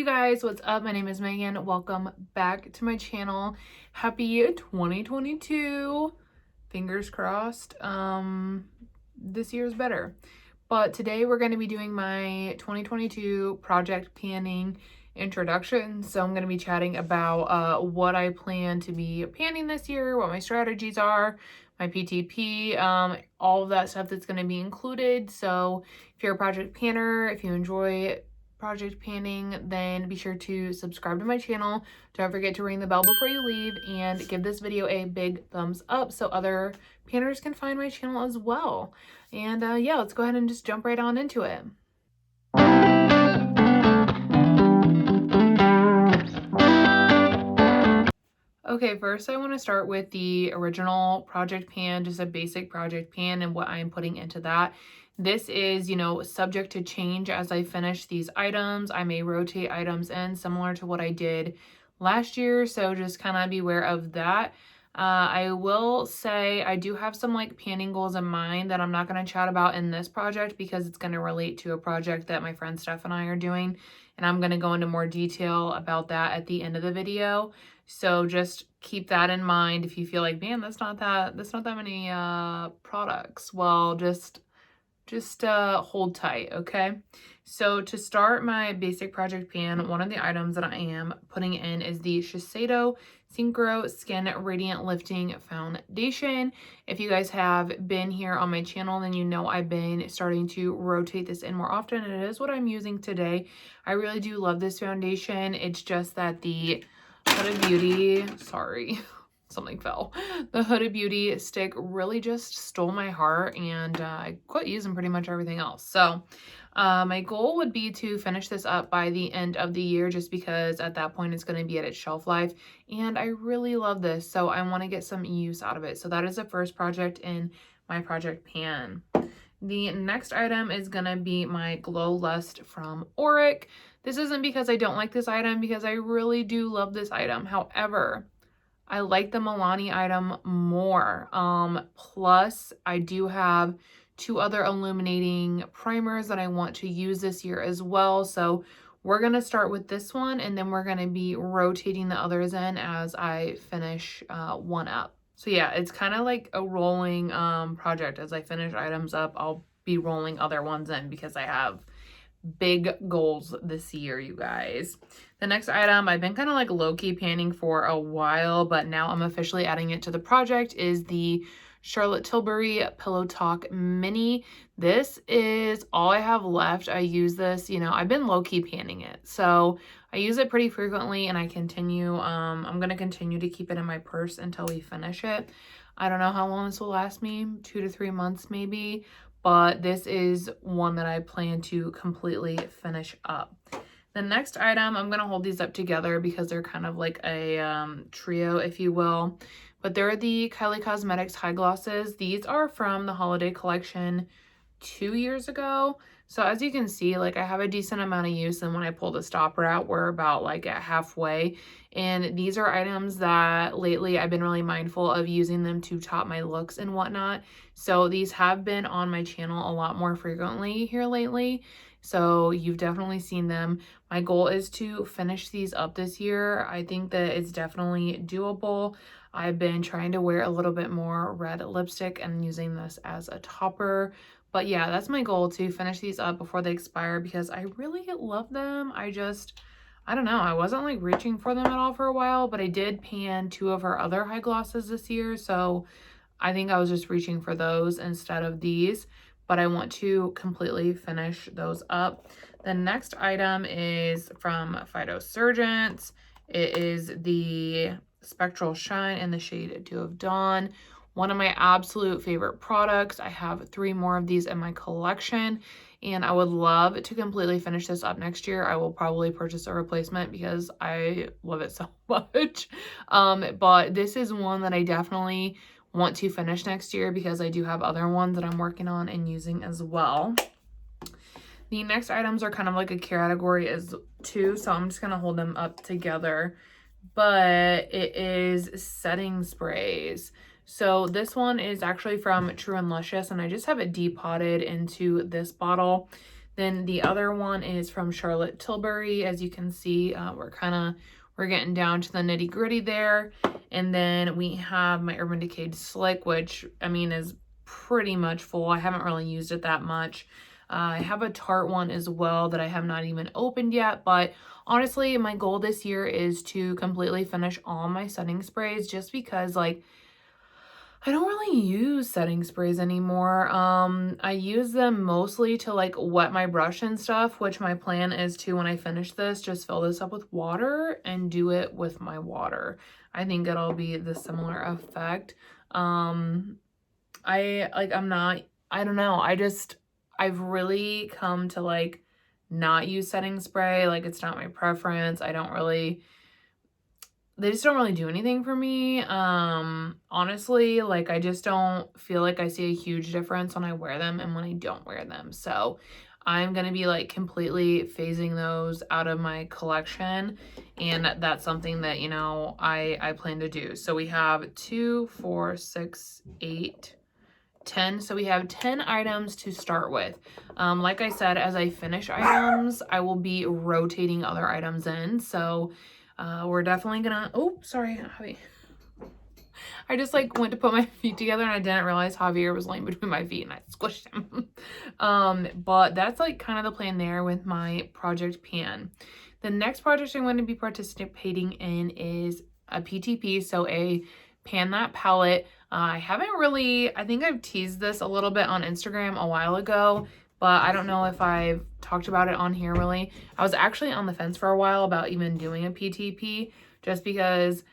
you guys, what's up? My name is Megan. Welcome back to my channel. Happy 2022. Fingers crossed. This year's better. But today we're going to be doing my 2022 project panning introduction. So I'm going to be chatting about what I plan to be panning this year, what my strategies are, my PTP, all of that stuff that's going to be included. So if you're a project panner, if you enjoy project panning, then be sure to subscribe to my channel. Don't forget to ring the bell before you leave and give this video a big thumbs up so other panners can find my channel as well. And yeah, let's go ahead and just jump right on into it. Okay, first I want to start with the original project pan, just a basic project pan and what I'm putting into that. This is, subject to change as I finish these items. I may rotate items in similar to what I did last year, so just kind of be aware of that. I will say I do have some panning goals in mind that I'm not going to chat about in this project because it's going to relate to a project that my friend Steph and I are doing, and I'm going to go into more detail about that at the end of the video. So just keep that in mind. If you feel like, man, that's not that many products, well, just hold tight, okay? So to start my basic project pan, one of the items that I am putting in is the Shiseido Synchro Skin Radiant Lifting Foundation. If you guys have been here on my channel, then you know I've been starting to rotate this in more often, and it is what I'm using today. I really do love this foundation. It's just that the Huda Beauty, sorry, something fell. The Huda Beauty stick really just stole my heart, and I quit using pretty much everything else. So my goal would be to finish this up by the end of the year, just because at that point it's going to be at its shelf life, and I really love this, so I want to get some use out of it. So that is the first project in my project pan. The next item is going to be my Glow Lust from Auric. This isn't because I don't like this item, because I really do love this item. However, I like the Milani item more. Plus, I do have two other illuminating primers that I want to use this year as well. So we're going to start with this one, and then we're going to be rotating the others in as I finish one up. So yeah, it's kind of like a rolling project. As I finish items up, I'll be rolling other ones in because I have big goals this year, you guys. The next item I've been kind of low-key panning for a while, but now I'm officially adding it to the project, is the Charlotte Tilbury Pillow Talk Mini. This is all I have left. I use this, I've been low-key panning it, so I use it pretty frequently, and I continue, I'm going to continue to keep it in my purse until we finish it. I don't know how long this will last me, 2 to 3 months maybe, but this is one that I plan to completely finish up. The next item, I'm going to hold these up together because they're kind of like a trio, if you will. But they're the Kylie Cosmetics High Glosses. These are from the holiday collection 2 years ago. So as you can see, I have a decent amount of use, and when I pull the stopper out, we're about at halfway. And these are items that lately I've been really mindful of using them to top my looks and whatnot. So these have been on my channel a lot more frequently here lately. So you've definitely seen them. My goal is to finish these up this year. I think that it's definitely doable. I've been trying to wear a little bit more red lipstick and using this as a topper. But yeah, that's my goal, to finish these up before they expire, because I really love them. I don't know. I wasn't reaching for them at all for a while, but I did pan 2 of her other high glosses this year. So I think I was just reaching for those instead of these, but I want to completely finish those up. The next item is from Phytosurgence. It is the Spectral Shine in the shade Dew of Dawn. One of my absolute favorite products. I have 3 more of these in my collection, and I would love to completely finish this up next year. I will probably purchase a replacement because I love it so much. But this is one that I definitely want to finish next year because I do have other ones that I'm working on and using as well. The next items are kind of like a category as two, so I'm just going to hold them up together. But it is setting sprays. So this one is actually from True and Luscious, and I just have it depotted into this bottle. Then the other one is from Charlotte Tilbury. As you can see, we're getting down to the nitty gritty there. And then we have my Urban Decayed Slick, which I mean is pretty much full. I haven't really used it that much. I have a Tarte one as well that I have not even opened yet, but honestly, my goal this year is to completely finish all my setting sprays, just because like I don't really use setting sprays anymore. I use them mostly to like wet my brush and stuff, which my plan is to, when I finish this, just fill this up with water and do it with my water. I think it'll be the similar effect. I don't know. I've really come to like not use setting spray. Like, it's not my preference. They just don't really do anything for me. Honestly, like, I just don't feel like I see a huge difference when I wear them and when I don't wear them. So I'm going to be like completely phasing those out of my collection. And that's something that, you know, I plan to do. So we have 2, 4, 6, 8, 10. So we have 10 items to start with. Like I said, as I finish items, I will be rotating other items in. So we're definitely gonna, oh, sorry, Javi. I just like went to put my feet together and I didn't realize Javier was laying between my feet and I squished him. But that's like kind of the plan there with my project pan. The next project I'm going to be participating in is a PTP, so a pan that palette. I think I've teased this a little bit on Instagram a while ago, but I don't know if I've talked about it on here really. I was actually on the fence for a while about even doing a PTP, just because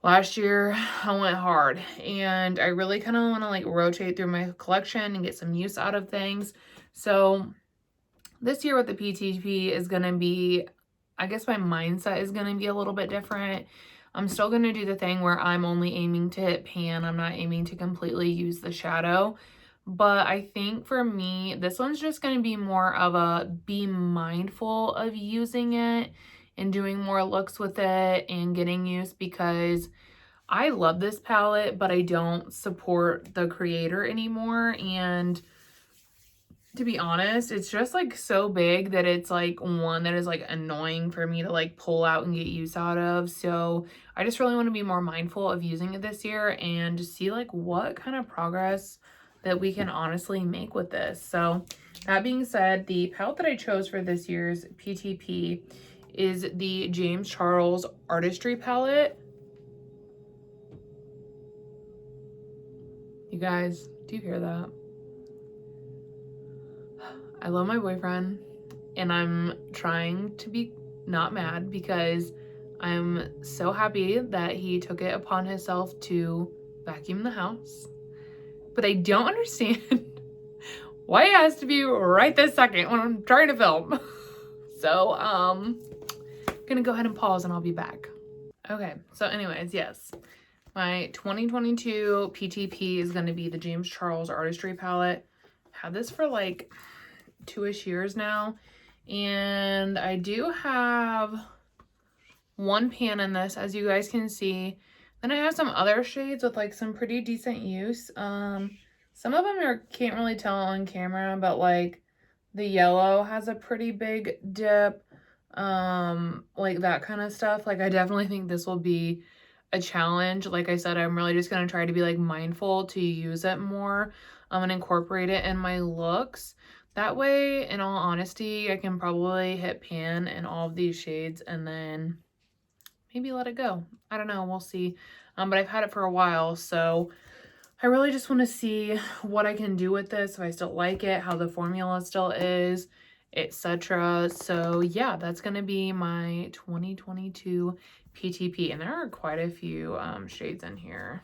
last year I went hard and I really kind of want to like rotate through my collection and get some use out of things. So this year with the PTP is going to be, I guess my mindset is going to be a little bit different. I'm still going to do the thing where I'm only aiming to hit pan. I'm not aiming to completely use the shadow. But I think for me, this one's just going to be more of a be mindful of using it and doing more looks with it and getting use, because I love this palette, but I don't support the creator anymore. And to be honest, it's just like so big that it's like one that is like annoying for me to like pull out and get use out of. So I just really want to be more mindful of using it this year and just see like what kind of progress that we can honestly make with this. So that being said, the palette that I chose for this year's PTP is the James Charles Artistry palette. You guys, do you hear that? I love my boyfriend and I'm trying to be not mad because I'm so happy that he took it upon himself to vacuum the house. But I don't understand why it has to be right this second when I'm trying to film. So, I'm gonna go ahead and pause and I'll be back. Okay, so anyways, yes. My 2022 PTP is gonna be the James Charles Artistry palette. Had this for like 2-ish years now, and I do have one pan in this, as you guys can see. Then I have some other shades with like some pretty decent use. Some of them can't really tell on camera, but like the yellow has a pretty big dip, like that kind of stuff. Like, I definitely think this will be a challenge. Like I said, I'm really just going to try to be like mindful to use it more, and incorporate it in my looks. That way, in all honesty, I can probably hit pan in all of these shades and then maybe let it go. I don't know, we'll see. But I've had it for a while, so I really just want to see what I can do with this, if I still like it, how the formula still is, etc. So yeah, that's going to be my 2022 PTP, and there are quite a few shades in here.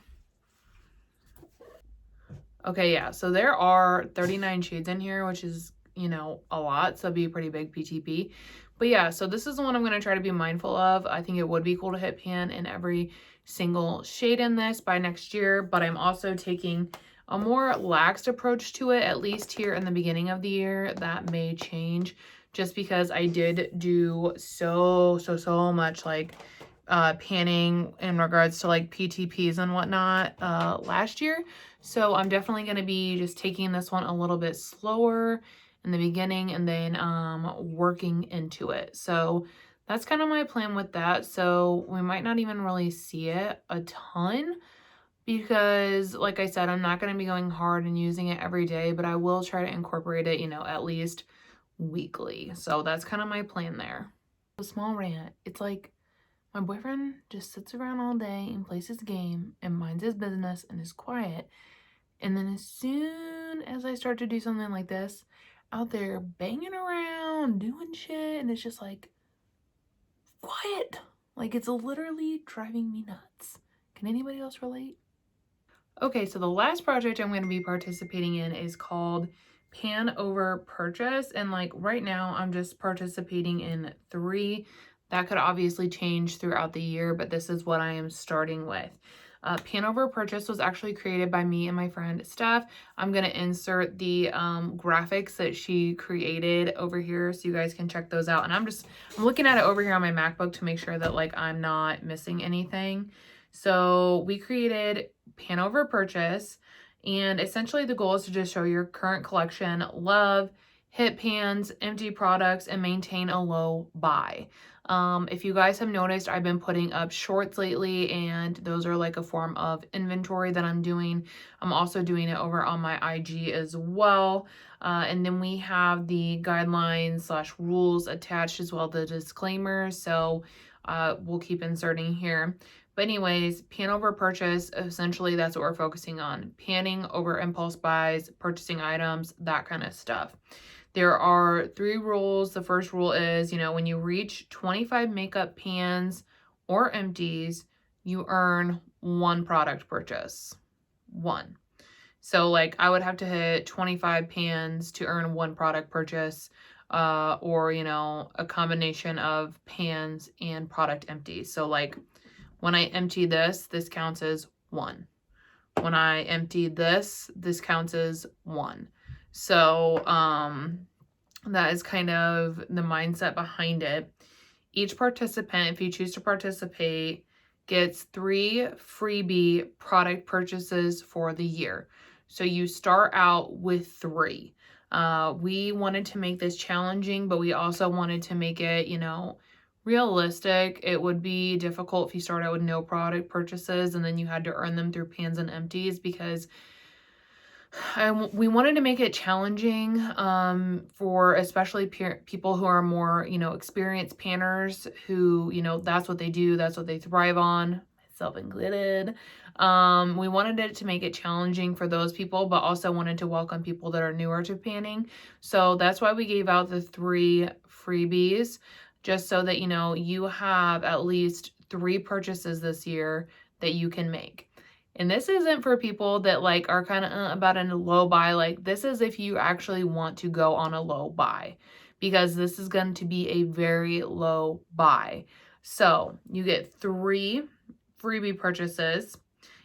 Okay, yeah, so there are 39 shades in here, which is, you know, a lot, so it'd be a pretty big PTP. But yeah, so this is the one I'm going to try to be mindful of. I think it would be cool to hit pan in every single shade in this by next year, but I'm also taking a more laxed approach to it, at least here in the beginning of the year. That may change, just because I did do so much like panning in regards to like PTPs and whatnot last year. So I'm definitely going to be just taking this one a little bit slower in the beginning and then working into it. So that's kind of my plan with that. So we might not even really see it a ton because, like I said, I'm not going to be going hard and using it every day, but I will try to incorporate it, you know, at least weekly. So that's kind of my plan there. A small rant. It's like my boyfriend just sits around all day and plays his game and minds his business and is quiet. And then as soon as I start to do something like this, out there banging around, doing shit, and it's just like, quiet. Like, it's literally driving me nuts. Can anybody else relate? Okay, so the last project I'm going to be participating in is called Panoverpurchase. And like right now, I'm just participating in 3. That could obviously change throughout the year, but this is what I am starting with. Panoverpurchase was actually created by me and my friend Steph. I'm going to insert the graphics that she created over here so you guys can check those out. And I'm looking at it over here on my MacBook to make sure that like I'm not missing anything. So we created Panoverpurchase, and essentially the goal is to just show your current collection, love, hit pans, empty products, and maintain a low buy. If you guys have noticed, I've been putting up shorts lately, and those are like a form of inventory that I'm doing. I'm also doing it over on my IG as well. And then we have the guidelines / rules attached as well, the disclaimers. So we'll keep inserting here. But anyways, Panoverpurchase, essentially that's what we're focusing on. Panning over impulse buys, purchasing items, that kind of stuff. There are 3 rules. The first rule is, you know, when you reach 25 makeup pans or empties, you earn 1 product purchase. 1. So like I would have to hit 25 pans to earn 1 product purchase, or, you know, a combination of pans and product empties. So like when I empty this, this counts as 1. When I empty this, this counts as 1. So that is kind of the mindset behind it. Each participant, if you choose to participate, gets 3 freebie product purchases for the year. So you start out with 3. We wanted to make this challenging, but we also wanted to make it, you know, realistic. It would be difficult if you start out with no product purchases and then you had to earn them through pans and empties, because we wanted to make it challenging for especially people who are more, you know, experienced panners who, you know, that's what they do, that's what they thrive on, myself included. We wanted it to make it challenging for those people, but also wanted to welcome people that are newer to panning. So that's why we gave out the 3 freebies, just so that, you know, you have at least 3 purchases this year that you can make. And this isn't for people that like are kind of about a low buy. Like this is if you actually want to go on a low buy, because this is going to be a very low buy. So you get 3 freebie purchases,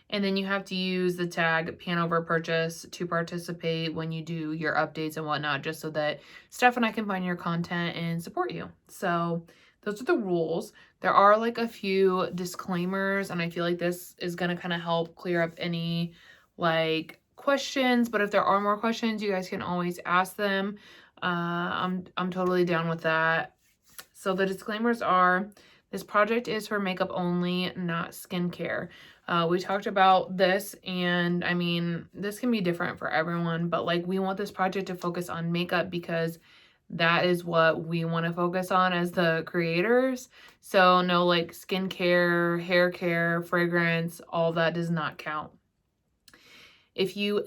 and then you have to use the tag Panoverpurchase to participate when you do your updates and whatnot, just so that Steph and I can find your content and support you. So those are the rules. There are like a few disclaimers, and I feel like this is going to kind of help clear up any like questions. But if there are more questions, you guys can always ask them. I'm totally down with that. So the disclaimers are, this project is for makeup only, not skincare. We talked about this, and I mean, this can be different for everyone, but like we want this project to focus on makeup because that is what we want to focus on as the creators. So no like skincare, hair care, fragrance, all that does not count. If you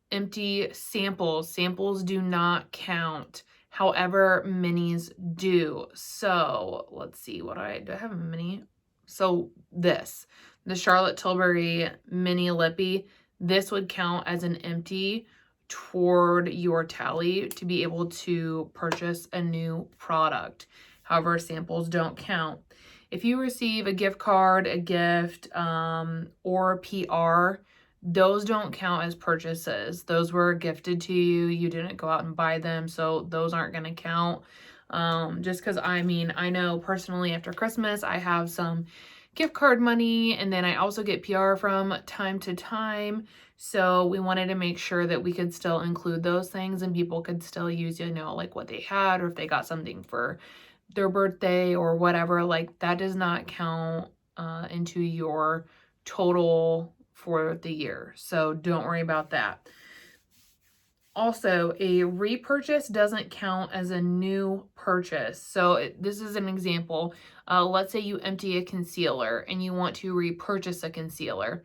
empty samples do not count. However, minis do. So let's see, do I have a mini? So the Charlotte Tilbury mini lippy, this would count as an empty toward your tally to be able to purchase a new product. However, samples don't count. If you receive a gift card, a gift, or PR, those don't count as purchases. Those were gifted to you. You didn't go out and buy them, so those aren't going to count. Just because, I mean, I know personally after Christmas, I have some gift card money, and then I also get PR from time to time. So we wanted to make sure that we could still include those things and people could still use, you know, like what they had, or if they got something for their birthday or whatever, like that does not count into your total for the year. So don't worry about that. Also, a repurchase doesn't count as a new purchase. So this is an example. Let's say you empty a concealer and you want to repurchase a concealer.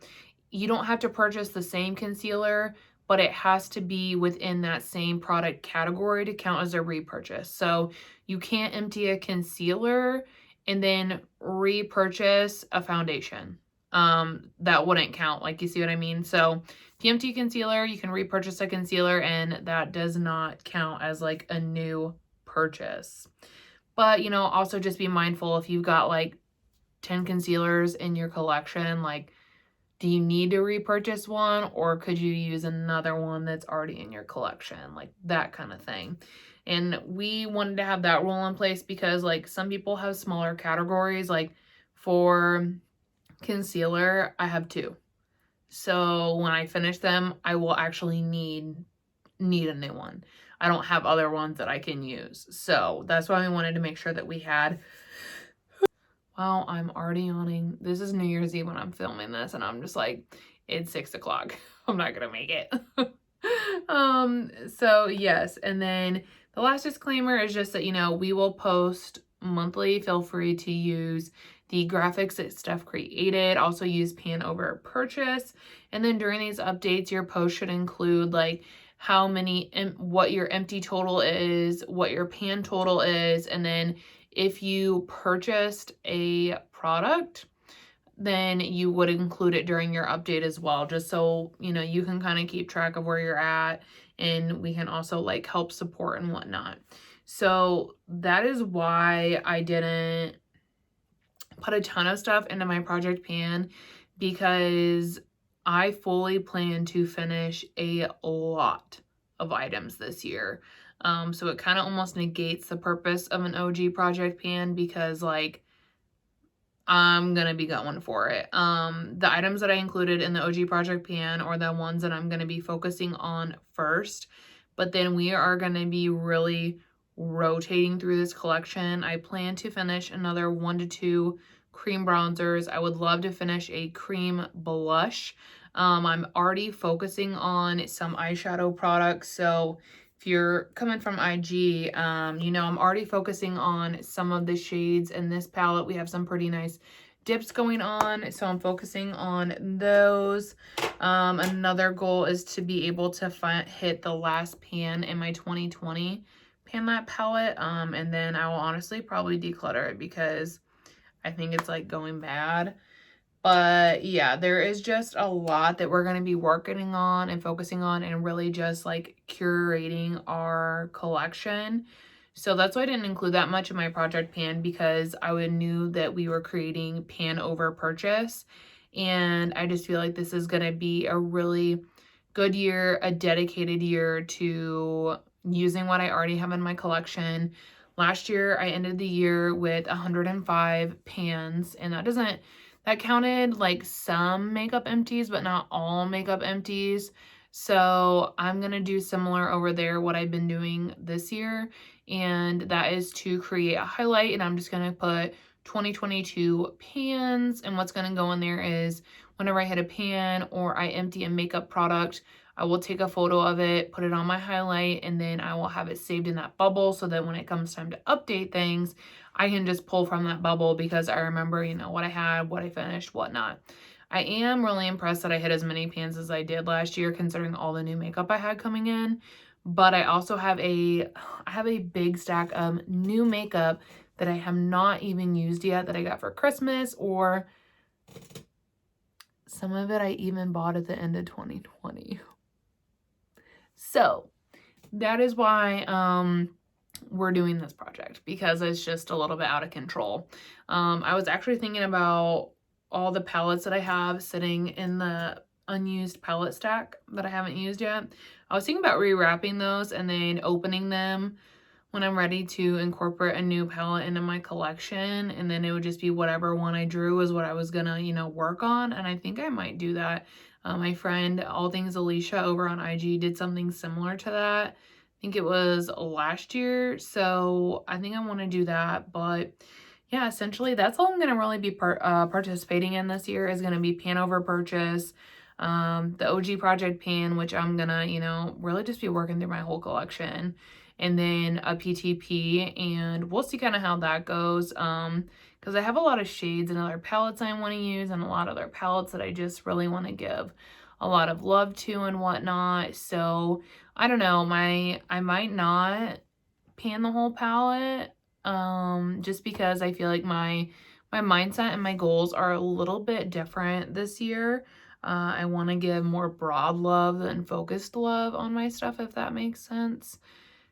You don't have to purchase the same concealer, but it has to be within that same product category to count as a repurchase. So you can't empty a concealer and then repurchase a foundation. That wouldn't count. Like, you see what I mean? So if you empty concealer, you can repurchase a concealer, and that does not count as like a new purchase. But, you know, also just be mindful if you've got like 10 concealers in your collection, like, do you need to repurchase one, or could you use another one that's already in your collection? Like that kind of thing. And we wanted to have that rule in place because like some people have smaller categories. Like for concealer, I have 2. So when I finish them, I will actually need a new one. I don't have other ones that I can use. So that's why we wanted to make sure that we had. Wow, I'm already yawning. This is New Year's Eve when I'm filming this, and I'm just like, it's 6 o'clock. I'm not gonna make it. So yes, and then the last disclaimer is just that, you know, we will post monthly. Feel free to use the graphics that Steph created. Also use Panoverpurchase. And then during these updates, your post should include like how many, what your empty total is, what your pan total is, and then if you purchased a product, then you would include it during your update as well, just so, you know, you can kind of keep track of where you're at, and we can also like help support and whatnot. So that is why I didn't put a ton of stuff into my project pan, because I fully plan to finish a lot of items this year. So it kind of almost negates the purpose of an OG project pan, because like I'm gonna be going for it. The items that I included in the OG project pan are the ones that I'm gonna be focusing on first, but then we are gonna be really rotating through this collection. I plan to finish another 1 to 2 cream bronzers. I would love to finish a cream blush. I'm already focusing on some eyeshadow products, so if you're coming from IG, you know, I'm already focusing on some of the shades in this palette. We have some pretty nice dips going on, so I'm focusing on those. Another goal is to be able to hit the last pan in my 2020 pan lap palette, and then I will honestly probably declutter it because I think it's like going bad. But yeah, there is just a lot that we're going to be working on and focusing on, and really just like curating our collection. So that's why I didn't include that much in my project pan, because I knew that we were creating Panoverpurchase, and I just feel like this is going to be a really good year, a dedicated year to using what I already have in my collection. Last year, I ended the year with 105 pans, and that counted like some makeup empties, but not all makeup empties. So I'm going to do similar over there, what I've been doing this year. And that is to create a highlight. And I'm just going to put 2022 pans. And what's going to go in there is whenever I hit a pan or I empty a makeup product, I will take a photo of it, put it on my highlight, and then I will have it saved in that bubble so that when it comes time to update things, I can just pull from that bubble because I remember, you know, what I had, what I finished, whatnot. I am really impressed that I hit as many pans as I did last year, considering all the new makeup I had coming in. But I also have a big stack of new makeup that I have not even used yet, that I got for Christmas, or some of it I even bought at the end of 2020. So that is why we're doing this project, because it's just a little bit out of control. I was actually thinking about all the palettes that I have sitting in the unused palette stack that I haven't used yet. I was thinking about rewrapping those and then opening them when I'm ready to incorporate a new palette into my collection, and then it would just be whatever one I drew is what I was gonna, you know, work on. And I think I might do that. My friend All Things Alicia over on IG did something similar to that. I think it was last year, so I think I want to do that. But yeah, essentially that's all I'm gonna really be participating in this year is gonna be Panoverpurchase, the OG project pan, which I'm gonna, you know, really just be working through my whole collection, and then a PTP, and we'll see kind of how that goes. Because I have a lot of shades and other palettes I want to use, and a lot of other palettes that I just really want to give a lot of love to and whatnot. So I don't know, I might not pan the whole palette, just because I feel like my mindset and my goals are a little bit different this year. I want to give more broad love than focused love on my stuff, if that makes sense.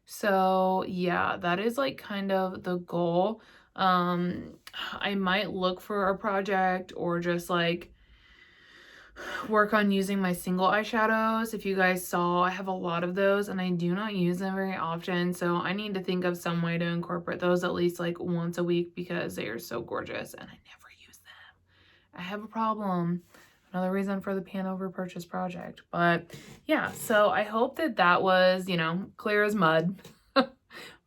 So yeah, that is like kind of the goal. I might look for a project or just like work on using my single eyeshadows. If you guys saw, I have a lot of those and I do not use them very often. So I need to think of some way to incorporate those at least like once a week because they are so gorgeous and I never use them. I have a problem. Another reason for the Panoverpurchase project. But yeah, so I hope that that was, you know, clear as mud.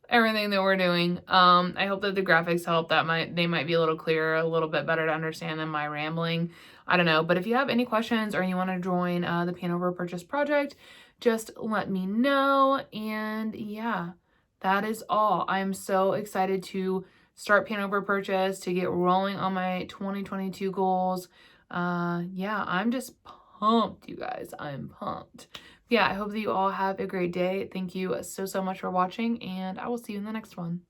Everything that we're doing. I hope that the graphics help. They might be a little clearer, a little bit better to understand than my rambling. I don't know. But if you have any questions or you want to join the Panoverpurchase project, just let me know. And yeah, that is all. I'm so excited to start Panoverpurchase, to get rolling on my 2022 goals. Yeah, I'm just pumped, you guys. I'm pumped. Yeah, I hope that you all have a great day. Thank you so much for watching, and I will see you in the next one.